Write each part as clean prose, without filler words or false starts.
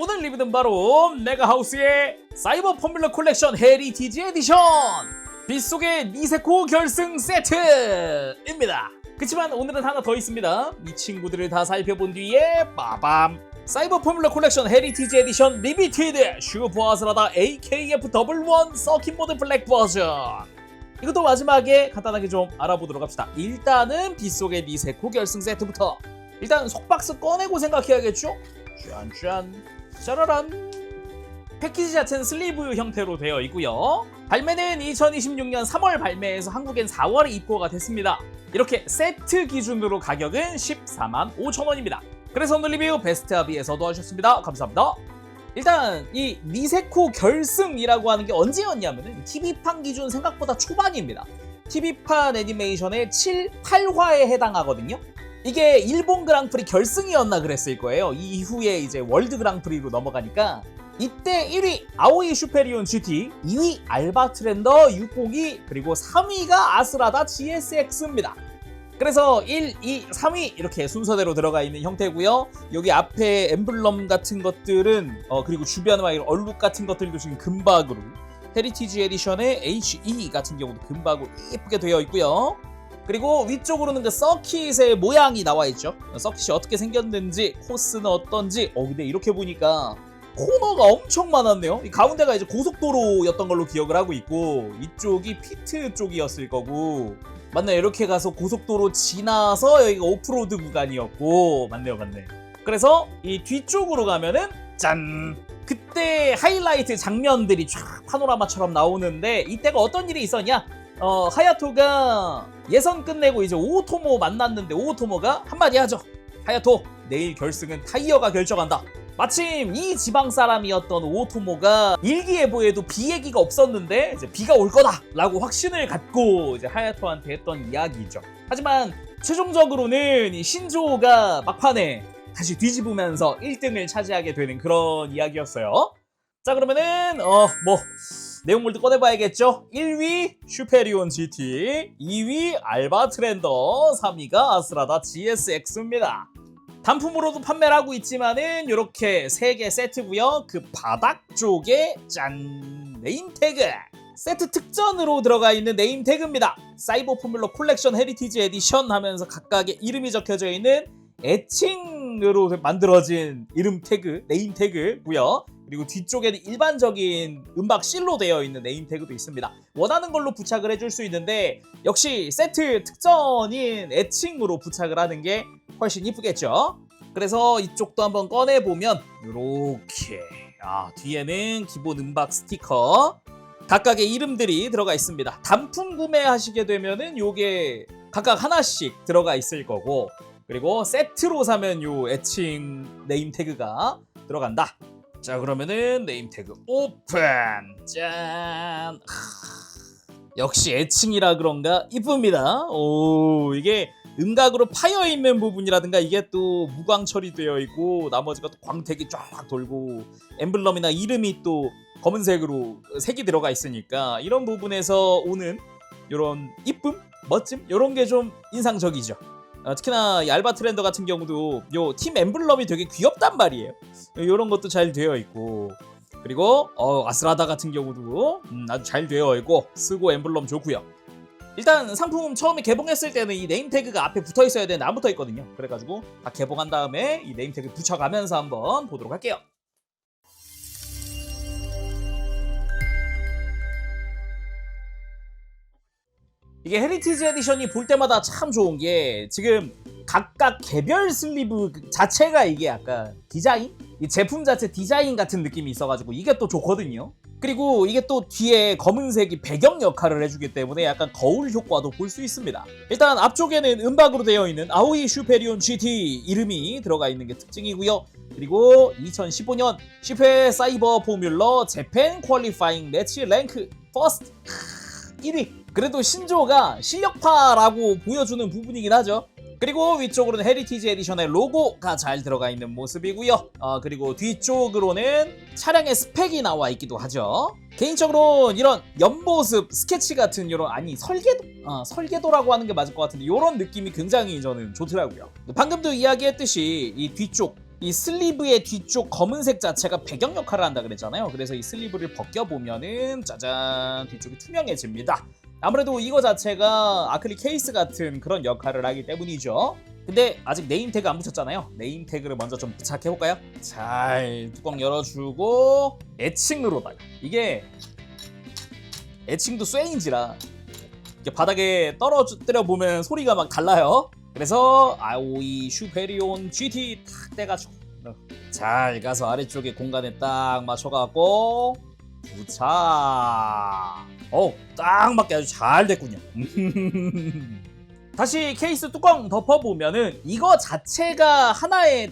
오늘 리뷰는 바로 메가하우스의 사이버 포뮬러 콜렉션 헤리티지 에디션 빗속의 니세코 결승 세트입니다. 그치만 오늘은 하나 더 있습니다. 이 친구들을 다 살펴본 뒤에 빠밤! 사이버 포뮬러 콜렉션 헤리티지 에디션 리미티드 슈퍼 아스라다 AKF 더블1 서킷 모드 블랙 버전. 이것도 마지막에 간단하게 좀 알아보도록 합시다. 일단은 빗속의 니세코 결승 세트부터 일단 속박스 꺼내고 생각해야겠죠? 짠짠 짜라란. 패키지 자체는 슬리브 형태로 되어 있고요. 발매는 2026년 3월 발매해서 한국엔 4월에 입고가 됐습니다. 이렇게 세트 기준으로 가격은 145,000원입니다. 그래서 오늘 리뷰 베스트아비에서도 하셨습니다. 감사합니다. 일단 이 니세코 결승이라고 하는 게 언제였냐면은 TV판 기준 생각보다 초반입니다. TV판 애니메이션의 7, 8화에 해당하거든요. 이게 일본 그랑프리 결승이었나 그랬을 거예요. 이후에 이제 월드 그랑프리로 넘어가니까 이때 1위 아오이 슈페리온 GT, 2위 알바트랜더 602, 그리고 3위가 아스라다 GSX입니다. 그래서 1, 2, 3위 이렇게 순서대로 들어가 있는 형태고요. 여기 앞에 엠블럼 같은 것들은 그리고 주변 얼룩 같은 것들도 지금 금박으로, 헤리티지 에디션의 HE 같은 경우도 금박으로 예쁘게 되어 있고요. 그리고 위쪽으로는 그 서킷의 모양이 나와 있죠. 서킷이 어떻게 생겼는지, 코스는 어떤지. 근데 이렇게 보니까 코너가 엄청 많았네요. 이 가운데가 이제 고속도로였던 걸로 기억을 하고 있고, 이쪽이 피트 쪽이었을 거고, 맞나요? 이렇게 가서 고속도로 지나서 여기가 오프로드 구간이었고, 맞네요. 그래서 이 뒤쪽으로 가면은 짠! 그때 하이라이트 장면들이 쫙 파노라마처럼 나오는데, 이때가 어떤 일이 있었냐? 하야토가 예선 끝내고 이제 오토모 만났는데, 오토모가 한마디 하죠. 하야토, 내일 결승은 타이어가 결정한다. 마침 이 지방 사람이었던 오토모가 일기예보에도 비 얘기가 없었는데 이제 비가 올 거다라고 확신을 갖고 이제 하야토한테 했던 이야기죠. 하지만 최종적으로는 이 신조가 막판에 다시 뒤집으면서 1등을 차지하게 되는 그런 이야기였어요. 자, 그러면은 내용물도 꺼내봐야겠죠. 1위 슈페리온 GT, 2위 알바트랜더, 3위가 아스라다 GSX입니다. 단품으로도 판매를 하고 있지만은 이렇게 3개 세트고요. 그 바닥 쪽에 짠! 네임태그! 세트 특전으로 들어가 있는 네임태그입니다. 사이버 포뮬러 콜렉션 헤리티지 에디션 하면서 각각의 이름이 적혀져 있는 애칭으로 만들어진 이름 태그, 네임태그고요. 그리고 뒤쪽에는 일반적인 음박 실로 되어 있는 네임태그도 있습니다. 원하는 걸로 부착을 해줄 수 있는데 역시 세트 특전인 애칭으로 부착을 하는 게 훨씬 이쁘겠죠. 그래서 이쪽도 한번 꺼내보면 이렇게 뒤에는 기본 음박 스티커, 각각의 이름들이 들어가 있습니다. 단품 구매하시게 되면은 요게 각각 하나씩 들어가 있을 거고, 그리고 세트로 사면 요 애칭 네임태그가 들어간다. 자, 그러면은 네임태그 오픈! 짠! 역시 애칭이라 그런가 이쁩니다. 이게 음각으로 파여있는 부분이라든가 이게 또 무광 처리되어 있고, 나머지가 또 광택이 쫙 돌고, 엠블럼이나 이름이 또 검은색으로 색이 들어가 있으니까 이런 부분에서 오는 이런 이쁨? 멋짐? 이런 게 좀 인상적이죠. 특히나 이 알바트랜더 같은 경우도 요 팀 엠블럼이 되게 귀엽단 말이에요. 이런 것도 잘 되어 있고, 그리고 아스라다 같은 경우도 아주 잘 되어 있고, 쓰고 엠블럼 좋고요. 일단 상품 처음에 개봉했을 때는 이 네임태그가 앞에 붙어 있어야 되는데 안 붙어 있거든요. 그래가지고 다 개봉한 다음에 이 네임태그 붙여가면서 한번 보도록 할게요. 이게 헤리티지 에디션이 볼 때마다 참 좋은 게, 지금 각각 개별 슬리브 자체가 이게 약간 디자인? 이 제품 자체 디자인 같은 느낌이 있어가지고 이게 또 좋거든요. 그리고 이게 또 뒤에 검은색이 배경 역할을 해주기 때문에 약간 거울 효과도 볼 수 있습니다. 일단 앞쪽에는 음박으로 되어 있는 아오이 슈페리온 GT 이름이 들어가 있는 게 특징이고요. 그리고 2015년 슈페 사이버 포뮬러 재팬 퀄리파잉 매치 랭크 퍼스트 1위. 그래도 신조가 실력파라고 보여주는 부분이긴 하죠. 그리고 위쪽으로는 헤리티지 에디션의 로고가 잘 들어가 있는 모습이고요. 그리고 뒤쪽으로는 차량의 스펙이 나와 있기도 하죠. 개인적으로 이런 옆모습 스케치 같은 이런, 설계도라고 하는 게 맞을 것 같은데 이런 느낌이 굉장히 저는 좋더라고요. 방금도 이야기했듯이 이 뒤쪽 이 슬리브의 뒤쪽 검은색 자체가 배경 역할을 한다 그랬잖아요. 그래서 이 슬리브를 벗겨보면은 짜잔, 뒤쪽이 투명해집니다. 아무래도 이거 자체가 아크릴 케이스 같은 그런 역할을 하기 때문이죠. 근데 아직 네임태그 안 붙였잖아요. 네임태그를 먼저 좀 부착해볼까요? 잘 뚜껑 열어주고 애칭으로다가, 이게 애칭도 쇠인지라 이게 바닥에 떨어뜨려 보면 소리가 막 달라요. 그래서 아오이 슈페리온 GT 탁 떼가지고 잘 가서 아래쪽에 공간에 딱 맞춰갖고 부착. 딱 맞게 아주 잘 됐군요. 다시 케이스 뚜껑 덮어보면은 이거 자체가 하나의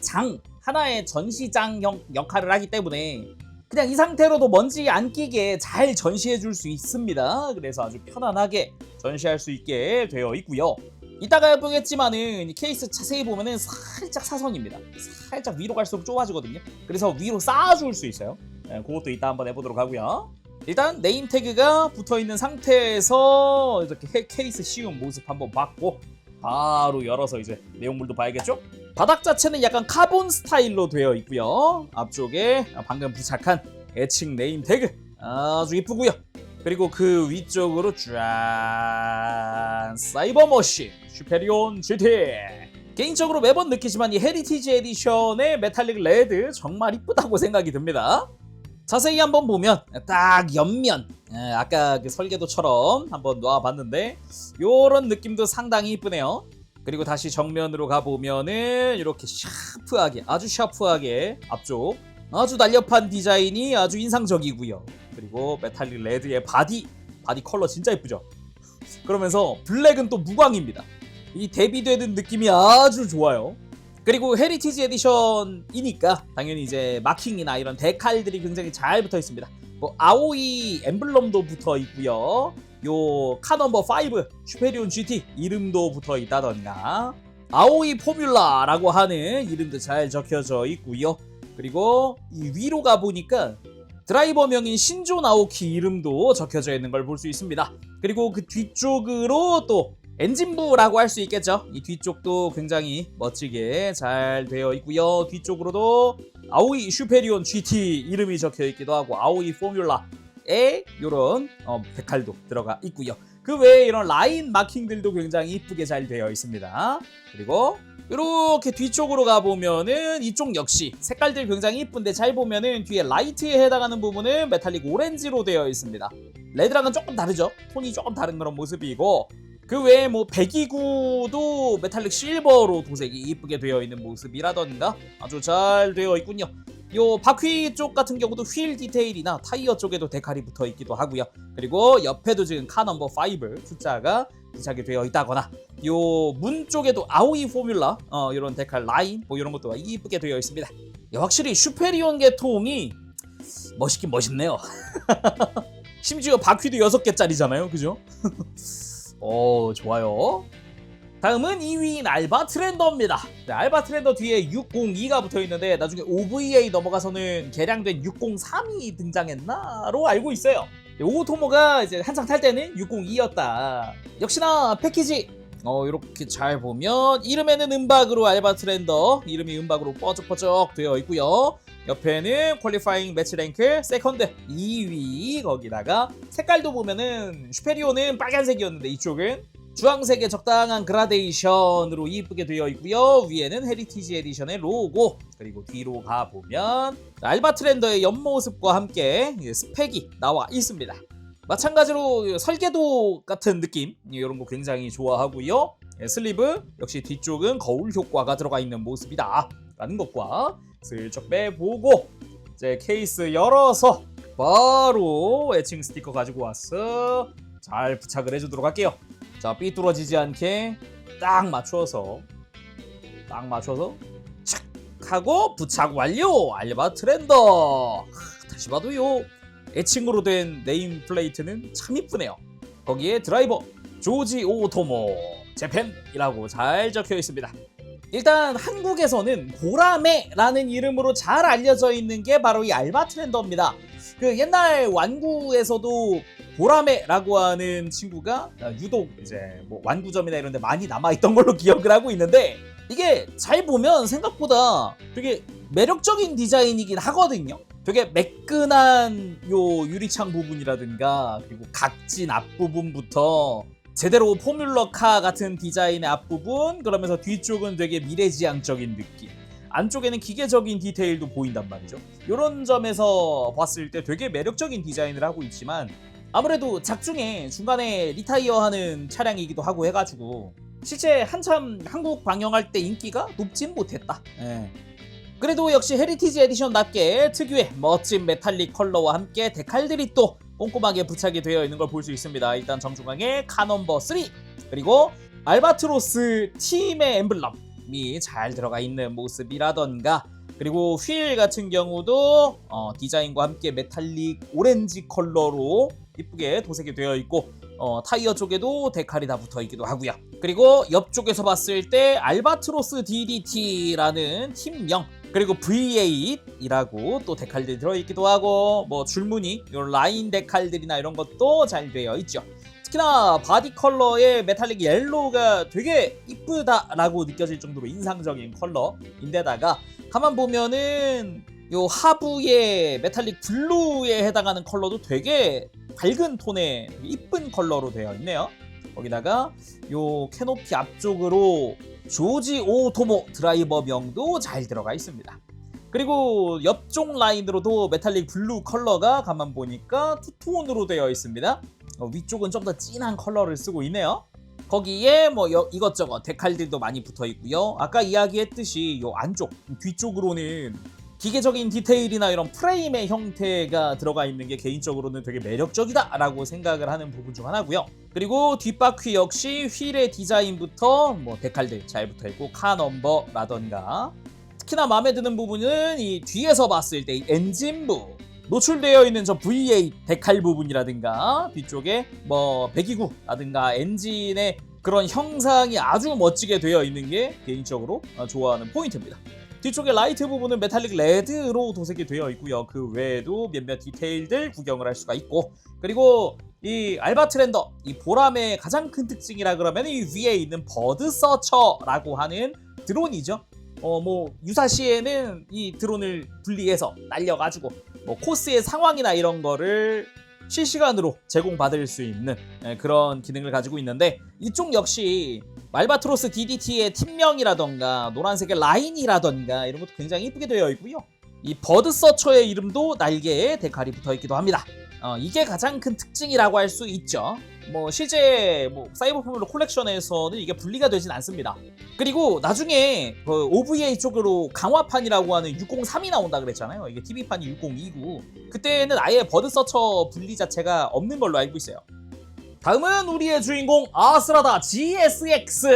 전시장형 역할을 하기 때문에 그냥 이 상태로도 먼지 안 끼게 잘 전시해 줄 수 있습니다. 그래서 아주 편안하게 전시할 수 있게 되어 있고요. 이따가 보겠지만은 케이스 자세히 보면은 살짝 사선입니다. 살짝 위로 갈수록 좁아지거든요. 그래서 위로 쌓아줄 수 있어요. 그것도 이따 한번 해보도록 하고요. 일단 네임태그가 붙어있는 상태에서 이렇게 케이스 씌운 모습 한번 봤고 바로 열어서 이제 내용물도 봐야겠죠? 바닥 자체는 약간 카본 스타일로 되어 있고요. 앞쪽에 방금 부착한 애칭 네임태그 아주 이쁘고요. 그리고 그 위쪽으로 짠, 사이버머신 슈페리온 GT. 개인적으로 매번 느끼지만 이 헤리티지 에디션의 메탈릭 레드 정말 이쁘다고 생각이 듭니다. 자세히 한번 보면 딱 옆면, 아까 그 설계도처럼 한번 놓아봤는데 요런 느낌도 상당히 이쁘네요. 그리고 다시 정면으로 가보면은 이렇게 샤프하게, 아주 샤프하게 앞쪽 아주 날렵한 디자인이 아주 인상적이고요. 그리고 메탈릭 레드의 바디 컬러 진짜 예쁘죠? 그러면서 블랙은 또 무광입니다. 이 대비되는 느낌이 아주 좋아요. 그리고 헤리티지 에디션이니까 당연히 이제 마킹이나 이런 데칼들이 굉장히 잘 붙어 있습니다. 뭐 아오이 엠블럼도 붙어 있고요. 요 카 넘버 5 슈페리온 GT 이름도 붙어 있다던가, 아오이 포뮬라라고 하는 이름도 잘 적혀져 있고요. 그리고 이 위로 가보니까 드라이버명인 신조 나오키 이름도 적혀져 있는 걸 볼 수 있습니다. 그리고 그 뒤쪽으로 또 엔진부라고 할 수 있겠죠. 이 뒤쪽도 굉장히 멋지게 잘 되어 있고요. 뒤쪽으로도 아오이 슈페리온 GT 이름이 적혀 있기도 하고 아오이 포뮬라에 이런 데칼도 들어가 있고요. 그 외에 이런 라인 마킹들도 굉장히 이쁘게 잘 되어 있습니다. 그리고 이렇게 뒤쪽으로 가보면은 이쪽 역시 색깔들 굉장히 이쁜데 잘 보면은 뒤에 라이트에 해당하는 부분은 메탈릭 오렌지로 되어 있습니다. 레드랑은 조금 다르죠. 톤이 조금 다른 그런 모습이고, 그 외에 뭐 배기구도 메탈릭 실버로 도색이 이쁘게 되어 있는 모습이라던가 아주 잘 되어 있군요. 요 바퀴 쪽 같은 경우도 휠 디테일이나 타이어 쪽에도 데칼이 붙어 있기도 하고요. 그리고 옆에도 지금 카 넘버 5 숫자가 부착이 되어 있다거나, 요 문 쪽에도 아오이 포뮬라 이런 데칼 라인 뭐 이런 것도 이쁘게 되어 있습니다. 확실히 슈페리온 계통이 멋있긴 멋있네요. 심지어 바퀴도 6개짜리잖아요, 그죠? 좋아요. 다음은 2위인 알바 트렌더입니다. 알바 트렌더 뒤에 602가 붙어있는데 나중에 OVA 넘어가서는 개량된 603이 등장했나로 알고 있어요. 오토모가 이제 한창 탈 때는 602였다. 역시나 패키지 이렇게 잘 보면 이름에는 음박으로 알바 트렌더 이름이 음박으로 뻐쩍뻐쩍 되어 있고요. 옆에는 퀄리파잉 매치 랭크 세컨드 2위, 거기다가 색깔도 보면은 슈페리온은 빨간색이었는데 이쪽은 주황색의 적당한 그라데이션으로 이쁘게 되어 있고요. 위에는 헤리티지 에디션의 로고, 그리고 뒤로 가보면 알바 트렌더의 옆모습과 함께 스펙이 나와 있습니다. 마찬가지로 설계도 같은 느낌 이런 거 굉장히 좋아하고요. 슬리브 역시 뒤쪽은 거울 효과가 들어가 있는 모습이다 라는 것과 슬쩍 빼보고 이제 케이스 열어서 바로 애칭 스티커 가지고 왔어 잘 부착을 해주도록 할게요. 자, 삐뚤어지지 않게 딱 맞춰서 착 하고 부착 완료. 알바 트렌더. 다시 봐도 요 애칭으로 된 네임 플레이트는 참 이쁘네요. 거기에 드라이버 조지 오토모 재팬이라고 잘 적혀 있습니다. 일단 한국에서는 보라매라는 이름으로 잘 알려져 있는 게 바로 이 알바 트렌더입니다. 그 옛날 완구에서도 보라매라고 하는 친구가 유독 이제 뭐 완구점이나 이런 데 많이 남아있던 걸로 기억을 하고 있는데, 이게 잘 보면 생각보다 되게 매력적인 디자인이긴 하거든요. 되게 매끈한 요 유리창 부분이라든가 그리고 각진 앞부분부터 제대로 포뮬러카 같은 디자인의 앞부분, 그러면서 뒤쪽은 되게 미래지향적인 느낌, 안쪽에는 기계적인 디테일도 보인단 말이죠. 이런 점에서 봤을 때 되게 매력적인 디자인을 하고 있지만 아무래도 작중에 중간에 리타이어하는 차량이기도 하고 해가지고 실제 한참 한국 방영할 때 인기가 높진 못했다. 그래도 역시 헤리티지 에디션답게 특유의 멋진 메탈릭 컬러와 함께 데칼들이 또 꼼꼼하게 부착이 되어 있는 걸 볼 수 있습니다. 일단 정중앙에 카 넘버 3, 그리고 알바트로스 팀의 엠블럼이 잘 들어가 있는 모습이라던가, 그리고 휠 같은 경우도 디자인과 함께 메탈릭 오렌지 컬러로 이쁘게 도색이 되어 있고, 타이어 쪽에도 데칼이 다 붙어 있기도 하고요. 그리고 옆쪽에서 봤을 때 알바트로스 DDT라는 팀명, 그리고 V8이라고 또 데칼들이 들어있기도 하고, 뭐 줄무늬, 요 라인 데칼들이나 이런 것도 잘 되어 있죠. 특히나 바디 컬러의 메탈릭 옐로우가 되게 이쁘다라고 느껴질 정도로 인상적인 컬러인데다가 가만 보면은 요 하부의 메탈릭 블루에 해당하는 컬러도 되게 밝은 톤의 이쁜 컬러로 되어 있네요. 거기다가 요 캐노피 앞쪽으로 조지 오토모 드라이버명도 잘 들어가 있습니다. 그리고 옆쪽 라인으로도 메탈릭 블루 컬러가 가만 보니까 투톤으로 되어 있습니다. 위쪽은 좀 더 진한 컬러를 쓰고 있네요. 거기에 뭐 이것저것 데칼들도 많이 붙어 있고요. 아까 이야기했듯이 요 안쪽 뒤쪽으로는 기계적인 디테일이나 이런 프레임의 형태가 들어가 있는 게 개인적으로는 되게 매력적이다 라고 생각을 하는 부분 중 하나고요. 그리고 뒷바퀴 역시 휠의 디자인부터 뭐 데칼들 잘 붙어 있고 카 넘버라던가, 특히나 마음에 드는 부분은 이 뒤에서 봤을 때 이 엔진부 노출되어 있는 저 V8 데칼 부분이라든가 뒤쪽에 뭐 배기구라든가 엔진의 그런 형상이 아주 멋지게 되어 있는 게 개인적으로 좋아하는 포인트입니다. 뒤쪽에 라이트 부분은 메탈릭 레드로 도색이 되어 있고요. 그 외에도 몇몇 디테일들 구경을 할 수가 있고, 그리고 이 알바트랜더, 이 보람의 가장 큰 특징이라 그러면 이 위에 있는 버드 서처라고 하는 드론이죠. 뭐 유사시에는 이 드론을 분리해서 날려가지고 뭐 코스의 상황이나 이런 거를 실시간으로 제공받을 수 있는 그런 기능을 가지고 있는데, 이쪽 역시 알바트로스 DDT의 팀명이라던가 노란색의 라인이라던가 이런 것도 굉장히 이쁘게 되어 있고요. 이 버드 서처의 이름도 날개에 데칼이 붙어 있기도 합니다. 이게 가장 큰 특징이라고 할 수 있죠. 뭐 실제 뭐 사이버 포뮬러 콜렉션에서는 이게 분리가 되진 않습니다. 그리고 나중에 그 OVA 쪽으로 강화판이라고 하는 603이 나온다 그랬잖아요. 이게 TV판이 6029. 그때는 아예 버드 서처 분리 자체가 없는 걸로 알고 있어요. 다음은 우리의 주인공 아스라다 GSX.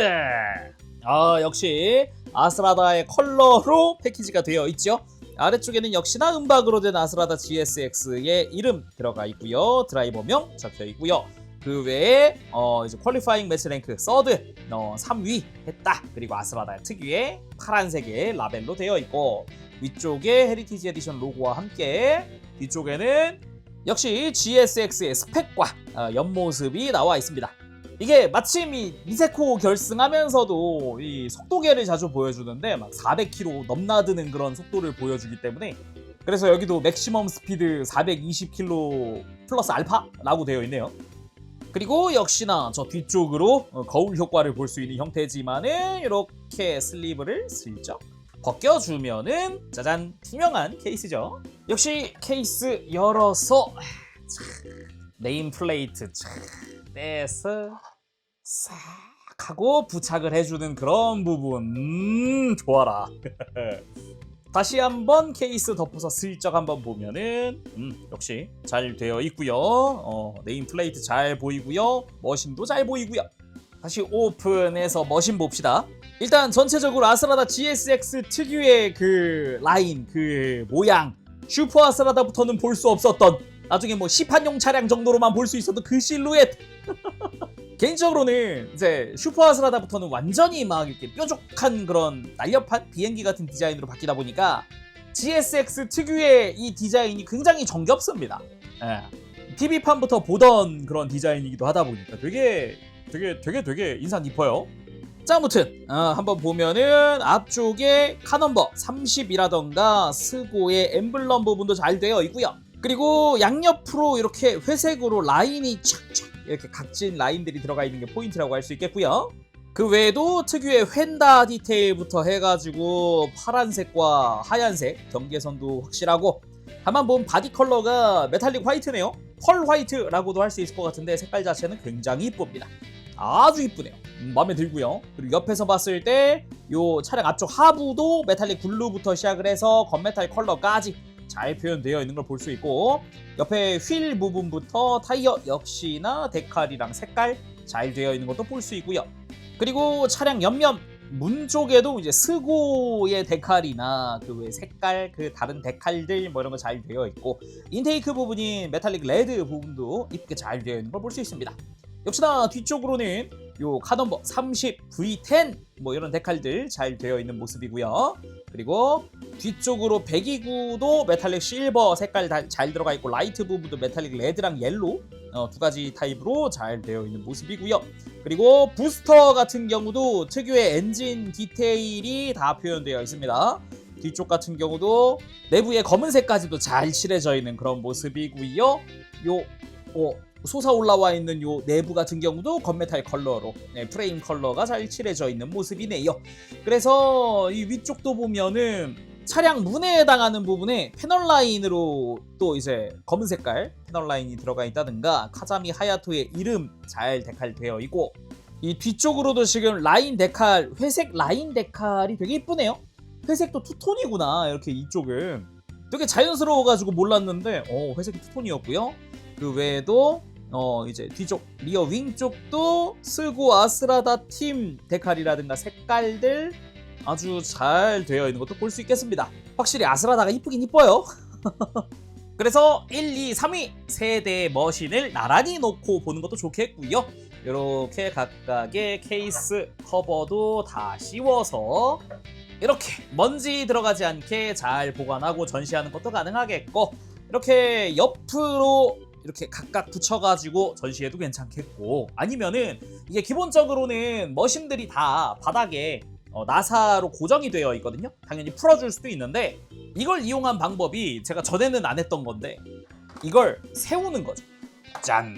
역시 아스라다의 컬러로 패키지가 되어 있죠. 아래쪽에는 역시나 음박으로 된 아스라다 GSX의 이름 들어가 있고요. 드라이버명 적혀 있고요. 그 외에 이제 퀄리파잉 매치 랭크 서드 3위 했다. 그리고 아스라다 특유의 파란색의 라벨로 되어 있고, 위쪽에 헤리티지 에디션 로고와 함께 뒤쪽에는 역시 GSX의 스펙과 옆모습이 나와 있습니다. 이게 마침 이 니세코 결승하면서도 이 속도계를 자주 보여주는데 막 400km 넘나드는 그런 속도를 보여주기 때문에, 그래서 여기도 맥시멈 스피드 420km 플러스 알파라고 되어 있네요. 그리고 역시나 저 뒤쪽으로 거울 효과를 볼 수 있는 형태지만은 이렇게 슬리브를 슬쩍 벗겨주면은 짜잔, 투명한 케이스죠. 역시 케이스 열어서 네임 플레이트 떼서 싹 하고 부착을 해주는 그런 부분, 좋아라. 다시 한번 케이스 덮어서 슬쩍 한번 보면은 역시 잘 되어 있고요. 네임 플레이트 잘 보이고요. 머신도 잘 보이고요. 다시 오픈해서 머신 봅시다. 일단 전체적으로 아스라다 GSX 특유의 그 라인, 그 모양, 슈퍼 아스라다부터는 볼 수 없었던, 나중에 뭐 시판용 차량 정도로만 볼 수 있었던 그 실루엣. 개인적으로는 이제 슈퍼 아스라다부터는 완전히 막 이렇게 뾰족한 그런 날렵한 비행기 같은 디자인으로 바뀌다 보니까 GSX 특유의 이 디자인이 굉장히 정겹습니다. TV판부터 보던 그런 디자인이기도 하다 보니까 되게 인상 깊어요. 자, 아무튼 한번 보면은 앞쪽에 카넘버 30이라던가 스고의 엠블럼 부분도 잘 되어 있고요. 그리고 양옆으로 이렇게 회색으로 라인이 착착 이렇게 각진 라인들이 들어가 있는 게 포인트라고 할 수 있겠고요. 그 외에도 특유의 휀다 디테일부터 해가지고 파란색과 하얀색 경계선도 확실하고, 다만 보면 바디 컬러가 메탈릭 화이트네요. 펄 화이트라고도 할 수 있을 것 같은데 색깔 자체는 굉장히 이쁩니다. 아주 이쁘네요. 마음에 들고요. 그리고 옆에서 봤을 때 이 차량 앞쪽 하부도 메탈릭 블루부터 시작을 해서 건메탈 컬러까지 잘 표현되어 있는 걸 볼 수 있고, 옆에 휠 부분부터 타이어 역시나 데칼이랑 색깔 잘 되어 있는 것도 볼 수 있고요. 그리고 차량 옆면 문 쪽에도 이제 스고의 데칼이나 그 외 색깔, 그 다른 데칼들 뭐 이런 거 잘 되어 있고, 인테이크 부분인 메탈릭 레드 부분도 이쁘게 잘 되어 있는 걸 볼 수 있습니다. 역시나 뒤쪽으로는 요 카넘버 30 V10 뭐 이런 데칼들 잘 되어 있는 모습이고요. 그리고 뒤쪽으로 배기구도 메탈릭 실버 색깔 잘 들어가 있고, 라이트 부분도 메탈릭 레드랑 옐로우 두 가지 타입으로 잘 되어 있는 모습이고요. 그리고 부스터 같은 경우도 특유의 엔진 디테일이 다 표현되어 있습니다. 뒤쪽 같은 경우도 내부에 검은색까지도 잘 칠해져 있는 그런 모습이고요. 솟아 올라와 있는 요 내부 같은 경우도 건메탈 컬러로 프레임 컬러가 잘 칠해져 있는 모습이네요. 그래서 이 위쪽도 보면은 차량 문에 해당하는 부분에 패널 라인으로 또 이제 검은 색깔 패널 라인이 들어가 있다든가, 카자미 하야토의 이름 잘 데칼되어 있고, 이 뒤쪽으로도 지금 라인 데칼, 회색 라인 데칼이 되게 이쁘네요. 회색도 투톤이구나. 이렇게 이쪽은 되게 자연스러워가지고 몰랐는데 회색이 투톤이었고요. 그 외에도 이제 뒤쪽 리어 윙 쪽도 스고 아스라다 팀 데칼이라든가 색깔들 아주 잘 되어 있는 것도 볼 수 있겠습니다. 확실히 아스라다가 이쁘긴 이뻐요. 그래서 1, 2, 3위 세 대의 머신을 나란히 놓고 보는 것도 좋겠고요. 이렇게 각각의 케이스 커버도 다 씌워서 이렇게 먼지 들어가지 않게 잘 보관하고 전시하는 것도 가능하겠고, 이렇게 옆으로 이렇게 각각 붙여가지고 전시해도 괜찮겠고, 아니면은 이게 기본적으로는 머신들이 다 바닥에 나사로 고정이 되어 있거든요. 당연히 풀어줄 수도 있는데, 이걸 이용한 방법이 제가 전에는 안 했던 건데, 이걸 세우는 거죠. 짠!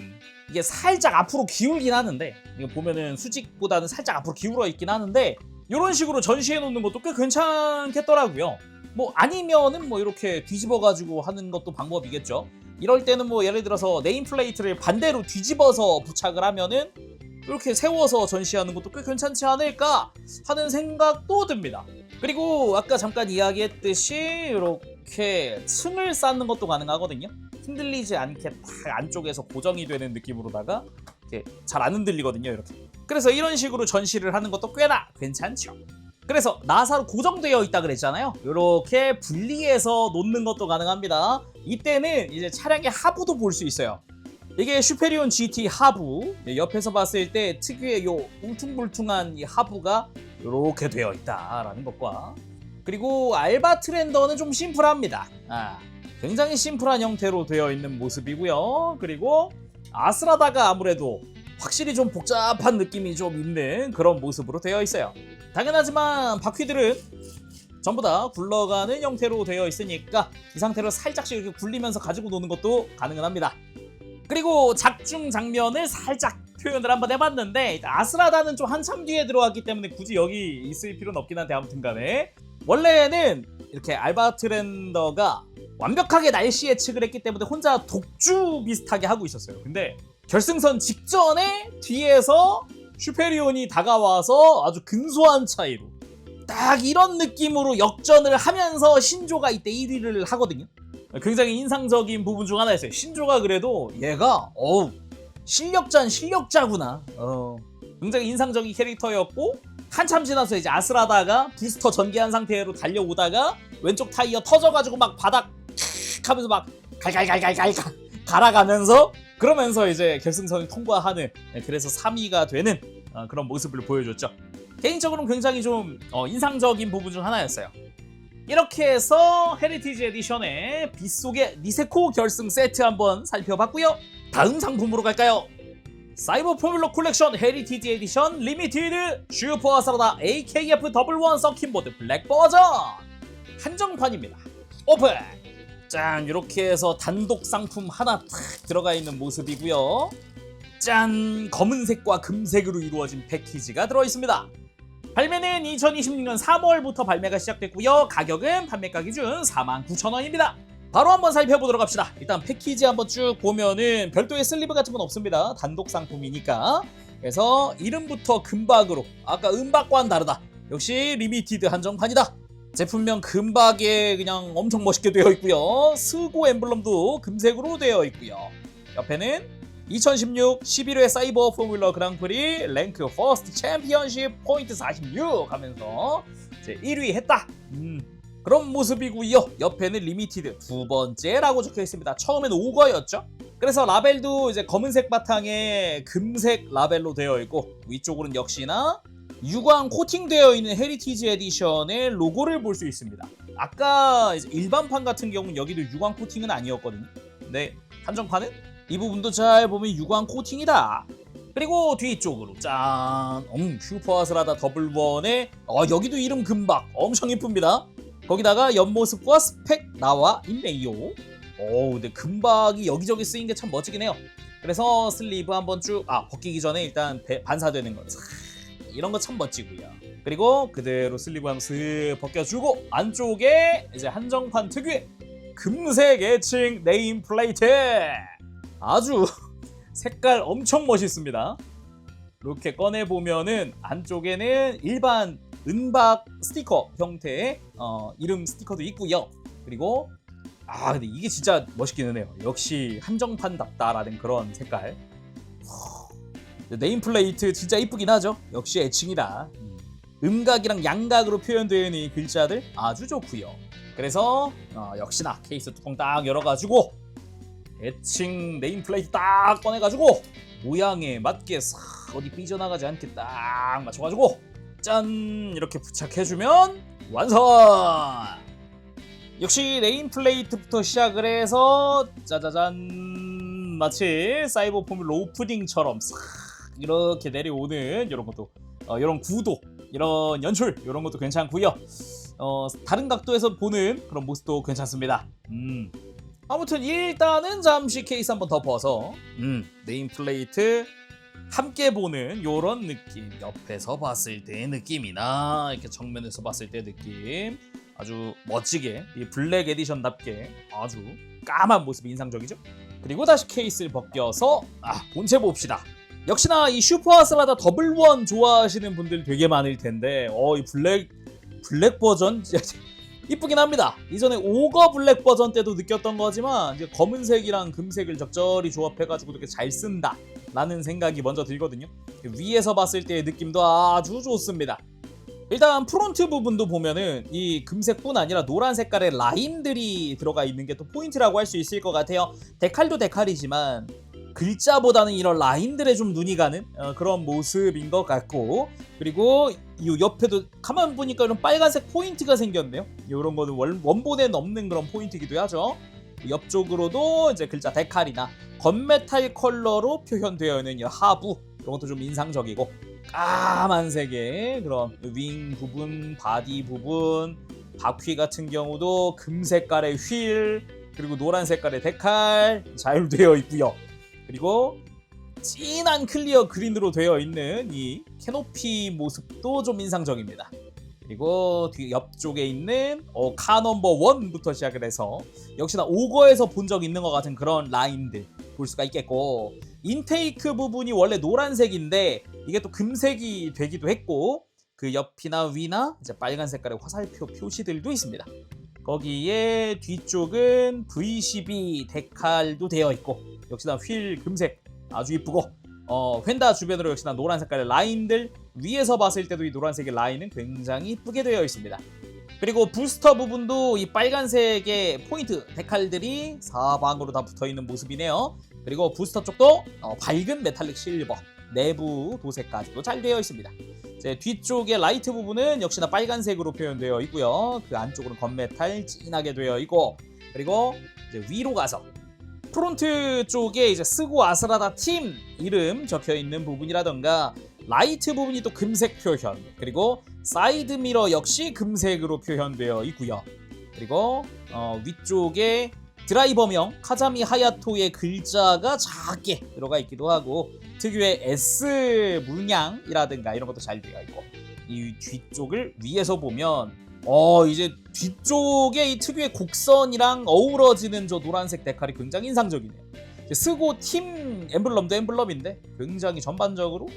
이게 살짝 앞으로 기울긴 하는데, 이거 보면은 수직보다는 살짝 앞으로 기울어 있긴 하는데, 이런 식으로 전시해 놓는 것도 꽤 괜찮겠더라고요. 뭐 아니면은 뭐 이렇게 뒤집어 가지고 하는 것도 방법이겠죠. 이럴 때는 뭐 예를 들어서 네임플레이트를 반대로 뒤집어서 부착을 하면은 이렇게 세워서 전시하는 것도 꽤 괜찮지 않을까 하는 생각도 듭니다. 그리고 아까 잠깐 이야기했듯이 이렇게 층을 쌓는 것도 가능하거든요. 흔들리지 않게 딱 안쪽에서 고정이 되는 느낌으로다가 이렇게 잘 안 흔들리거든요, 이렇게. 그래서 이런 식으로 전시를 하는 것도 꽤나 괜찮죠. 그래서 나사로 고정되어 있다 그랬잖아요. 이렇게 분리해서 놓는 것도 가능합니다. 이때는 이제 차량의 하부도 볼 수 있어요. 이게 슈페리온 GT 하부, 옆에서 봤을 때 특유의 요 울퉁불퉁한 이 하부가 이렇게 되어 있다라는 것과, 그리고 알바 트렌더는 좀 심플합니다. 굉장히 심플한 형태로 되어 있는 모습이고요. 그리고 아스라다가 아무래도 확실히 좀 복잡한 느낌이 좀 있는 그런 모습으로 되어 있어요. 당연하지만 바퀴들은 전부 다 굴러가는 형태로 되어 있으니까 이 상태로 살짝씩 이렇게 굴리면서 가지고 노는 것도 가능은 합니다. 그리고 작중 장면을 살짝 표현을 한번 해봤는데, 아스라다는 좀 한참 뒤에 들어왔기 때문에 굳이 여기 있을 필요는 없긴 한데, 아무튼 간에 원래는 이렇게 알바 트렌더가 완벽하게 날씨 예측을 했기 때문에 혼자 독주 비슷하게 하고 있었어요. 근데 결승선 직전에 뒤에서 슈페리온이 다가와서 아주 근소한 차이로 딱 이런 느낌으로 역전을 하면서 신조가 이때 1위를 하거든요. 굉장히 인상적인 부분 중 하나였어요. 신조가 그래도 얘가 실력자구나. 굉장히 인상적인 캐릭터였고, 한참 지나서 이제 아스라다가 부스터 전개한 상태로 달려오다가 왼쪽 타이어 터져가지고 막 바닥 하면서 막 갈갈갈갈갈 갈아가면서, 그러면서 이제 결승선을 통과하는, 그래서 3위가 되는 그런 모습을 보여줬죠. 개인적으로는 굉장히 좀 인상적인 부분 중 하나였어요. 이렇게 해서 헤리티지 에디션의 빗속의 니세코 결승 세트 한번 살펴봤고요. 다음 상품으로 갈까요? 사이버 포뮬러 콜렉션 헤리티지 에디션 리미티드 슈퍼 아스라다 AKF 더블1 서킷모드 블랙 버전 한정판입니다. 오픈! 짠! 이렇게 해서 단독 상품 하나 탁 들어가 있는 모습이고요. 짠! 검은색과 금색으로 이루어진 패키지가 들어있습니다. 발매는 2026년 3월부터 발매가 시작됐고요. 가격은 판매가 기준 49,000원입니다. 바로 한번 살펴보도록 합시다. 일단 패키지 한번 쭉 보면은 별도의 슬리브 같은 건 없습니다. 단독 상품이니까. 그래서 이름부터 금박으로, 아까 은박과는 다르다. 역시 리미티드 한정판이다. 제품명 금박에 그냥 엄청 멋있게 되어 있고요. 스고 엠블럼도 금색으로 되어 있고요. 옆에는 2016 11회 사이버 포뮬러 그랑프리 랭크 퍼스트 챔피언십 포인트 46 하면서 이제 1위 했다. 그런 모습이고요. 옆에는 리미티드 두 번째라고 적혀 있습니다. 처음에는 5거였죠. 그래서 라벨도 이제 검은색 바탕에 금색 라벨로 되어 있고 위쪽으로는 역시나 유광 코팅되어 있는 헤리티지 에디션의 로고를 볼 수 있습니다. 아까 이제 일반판 같은 경우는 여기도 유광 코팅은 아니었거든요. 근데 한정판은 이 부분도 잘 보면 유광 코팅이다. 그리고 뒤쪽으로 짠! 슈퍼 아스라다 더블1에 여기도 이름 금박 엄청 이쁩니다. 거기다가 옆모습과 스펙 나와 있네요. 근데 금박이 여기저기 쓰인 게 참 멋지긴 해요. 그래서 슬리브 한번 쭉 벗기기 전에 일단 반사되는 거 이런 거 참 멋지고요. 그리고 그대로 슬리브 한번 슥 벗겨주고 안쪽에 이제 한정판 특유의 금색 애칭 네임 플레이트 아주 색깔 엄청 멋있습니다. 이렇게 꺼내보면은 안쪽에는 일반 은박 스티커 형태의 이름 스티커도 있고요. 그리고 근데 이게 진짜 멋있기는 해요. 역시 한정판답다라는 그런 색깔. 네임플레이트 진짜 이쁘긴 하죠. 역시 애칭이다. 음각이랑 양각으로 표현되어 있는 이 글자들 아주 좋고요. 그래서 역시나 케이스 뚜껑 딱 열어가지고 애칭 네임플레이트 딱 꺼내가지고 모양에 맞게 싹 어디 삐져나가지 않게 딱 맞춰가지고 짠! 이렇게 부착해주면 완성! 역시 네임플레이트부터 시작을 해서 짜자잔 마치 사이버 포뮬러 오프닝처럼 싹 이렇게 내려오는 이런 것도 이런 구도, 이런 연출 이런 것도 괜찮고요. 다른 각도에서 보는 그런 모습도 괜찮습니다. 아무튼 일단은 잠시 케이스 한번 덮어서 네임플레이트 함께 보는 요런 느낌, 옆에서 봤을 때의 느낌이나 이렇게 정면에서 봤을 때의 느낌 아주 멋지게 이 블랙 에디션답게 아주 까만 모습이 인상적이죠. 그리고 다시 케이스를 벗겨서 본체 봅시다. 역시나 이 슈퍼 아스라다 더블1 좋아하시는 분들 되게 많을 텐데 이 블랙 버전 이쁘긴 합니다. 이전에 오거 블랙 버전 때도 느꼈던 거지만 이제 검은색이랑 금색을 적절히 조합해가지고 이렇게 잘 쓴다 라는 생각이 먼저 들거든요. 위에서 봤을 때의 느낌도 아주 좋습니다. 일단 프론트 부분도 보면은 이 금색뿐 아니라 노란 색깔의 라인들이 들어가 있는 게 또 포인트라고 할 수 있을 것 같아요. 데칼도 데칼이지만 글자보다는 이런 라인들에 좀 눈이 가는 그런 모습인 것 같고, 그리고 이 옆에도 가만 보니까 이런 빨간색 포인트가 생겼네요. 이런 거는 원본에 없는 그런 포인트이기도 하죠. 옆쪽으로도 이제 글자 데칼이나 건메탈 컬러로 표현되어 있는 이 하부 이런 것도 좀 인상적이고, 까만색의 그런 윙 부분, 바디 부분, 바퀴 같은 경우도 금색깔의 휠, 그리고 노란 색깔의 데칼 잘 되어 있고요. 그리고 진한 클리어 그린으로 되어 있는 이 캐노피 모습도 좀 인상적입니다. 그리고 뒤 옆쪽에 있는 카 넘버 1부터 시작을 해서 역시나 오거에서 본 적 있는 것 같은 그런 라인들 볼 수가 있겠고, 인테이크 부분이 원래 노란색인데 이게 또 금색이 되기도 했고, 그 옆이나 위나 이제 빨간 색깔의 화살표 표시들도 있습니다. 거기에 뒤쪽은 V12 데칼도 되어 있고, 역시나 휠 금색 아주 이쁘고, 휀다 주변으로 역시나 노란 색깔의 라인들, 위에서 봤을 때도 이 노란색의 라인은 굉장히 이쁘게 되어 있습니다. 그리고 부스터 부분도 이 빨간색의 포인트 데칼들이 사방으로 다 붙어있는 모습이네요. 그리고 부스터 쪽도 밝은 메탈릭 실버, 내부 도색까지도 잘 되어 있습니다. 이제 뒤쪽의 라이트 부분은 역시나 빨간색으로 표현되어 있고요. 그 안쪽으로는 건메탈 진하게 되어 있고, 그리고 이제 위로 가서 프론트 쪽에 이제 스고 아스라다 팀 이름 적혀 있는 부분이라던가 라이트 부분이 또 금색 표현, 그리고 사이드 미러 역시 금색으로 표현되어 있고요. 그리고 위쪽에 드라이버명 카자미 하야토의 글자가 작게 들어가 있기도 하고, 특유의 S 문양이라든가 이런 것도 잘 되어 있고, 이 뒤쪽을 위에서 보면 이제 뒤쪽에 이 특유의 곡선이랑 어우러지는 저 노란색 데칼이 굉장히 인상적이네요. 스고 팀 엠블럼도 엠블럼인데 굉장히 전반적으로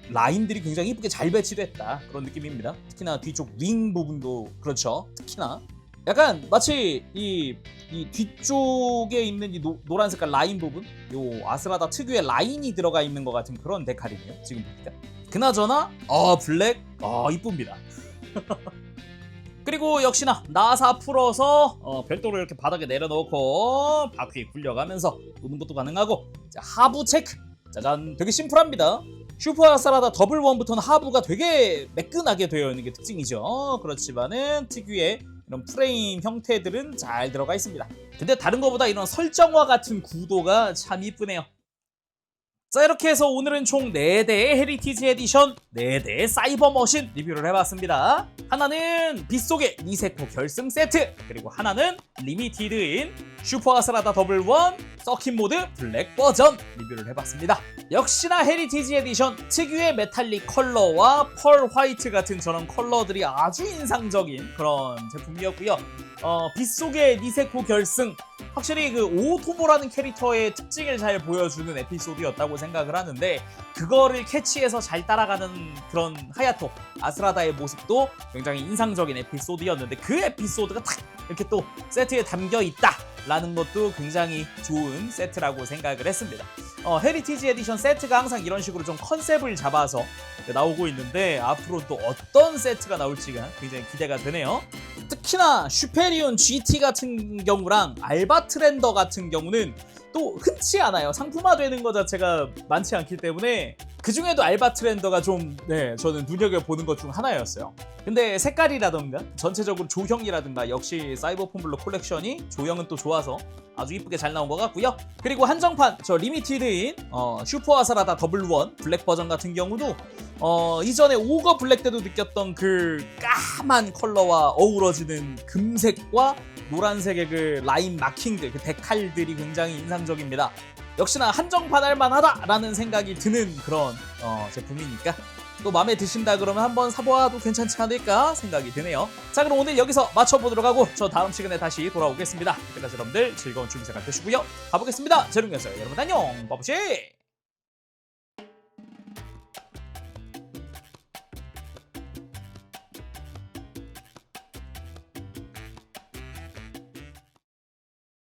라인들이 굉장히 이쁘게 잘 배치됐다, 그런 느낌입니다. 특히나 뒤쪽 윙 부분도 그렇죠. 특히나 약간 마치 이 뒤쪽에 있는 이 노란 색깔 라인 부분, 요 아스라다 특유의 라인이 들어가 있는 것 같은 그런 데칼이네요, 지금 보니까. 그나저나 블랙 이쁩니다. 그리고 역시나 나사 풀어서 별도로 이렇게 바닥에 내려놓고 바퀴 굴려가면서 노는 것도 가능하고. 자, 하부 체크. 짜잔, 되게 심플합니다. 슈퍼 아스라다 더블 원부터는 하부가 되게 매끈하게 되어 있는 게 특징이죠. 그렇지만은 특유의 이런 프레임 형태들은 잘 들어가 있습니다. 근데 다른 것보다 이런 설정화 같은 구도가 참 이쁘네요. 자, 이렇게 해서 오늘은 총 4대의 헤리티지 에디션 4대의 사이버 머신 리뷰를 해봤습니다. 하나는 빗속의 니세코 결승 세트, 그리고 하나는 리미티드인 슈퍼 아스라다 더블 원 서킷 모드 블랙 버전 리뷰를 해봤습니다. 역시나 헤리티지 에디션 특유의 메탈릭 컬러와 펄 화이트 같은 저런 컬러들이 아주 인상적인 그런 제품이었고요. 빗속의 니세코 결승, 확실히 그 오토모라는 캐릭터의 특징을 잘 보여주는 에피소드였다고 생각을 하는데, 그거를 캐치해서 잘 따라가는 그런 하야토 아스라다의 모습도 굉장히 인상적인 에피소드였는데, 그 에피소드가 딱 이렇게 또 세트에 담겨 있다라는 것도 굉장히 좋은 세트라고 생각을 했습니다. 헤리티지 에디션 세트가 항상 이런 식으로 좀 컨셉을 잡아서 나오고 있는데, 앞으로 또 어떤 세트가 나올지가 굉장히 기대가 되네요. 특히나 슈페리온 GT 같은 경우랑 알바트랜더 같은 경우는 또 흔치 않아요. 상품화되는 것 자체가 많지 않기 때문에 그 중에도 알바트랜더가 좀 저는 눈여겨보는 것 중 하나였어요. 근데 색깔이라던가 전체적으로 조형이라든가 역시 사이버 폼블러 콜렉션이 조형은 또 좋아서 아주 이쁘게 잘 나온 것 같고요. 그리고 한정판 저 리미티드인 슈퍼 아스라다 더블 원 블랙 버전 같은 경우도 이전에 오거 블랙 때도 느꼈던 그 까만 컬러와 어우러지는 금색과 노란색의 그 라인 마킹들, 그 데칼들이 굉장히 인상적입니다. 역시나 한정판 할만하다라는 생각이 드는 그런 제품이니까 또 마음에 드신다 그러면 한번 사보아도 괜찮지 않을까 생각이 드네요. 자, 그럼 오늘 여기서 마쳐보도록 하고 저 다음 시간에 다시 돌아오겠습니다. 그때까지 여러분들 즐거운 준비 생활 되시고요. 가보겠습니다. 제롱이었어요. 여러분 안녕. 바보시.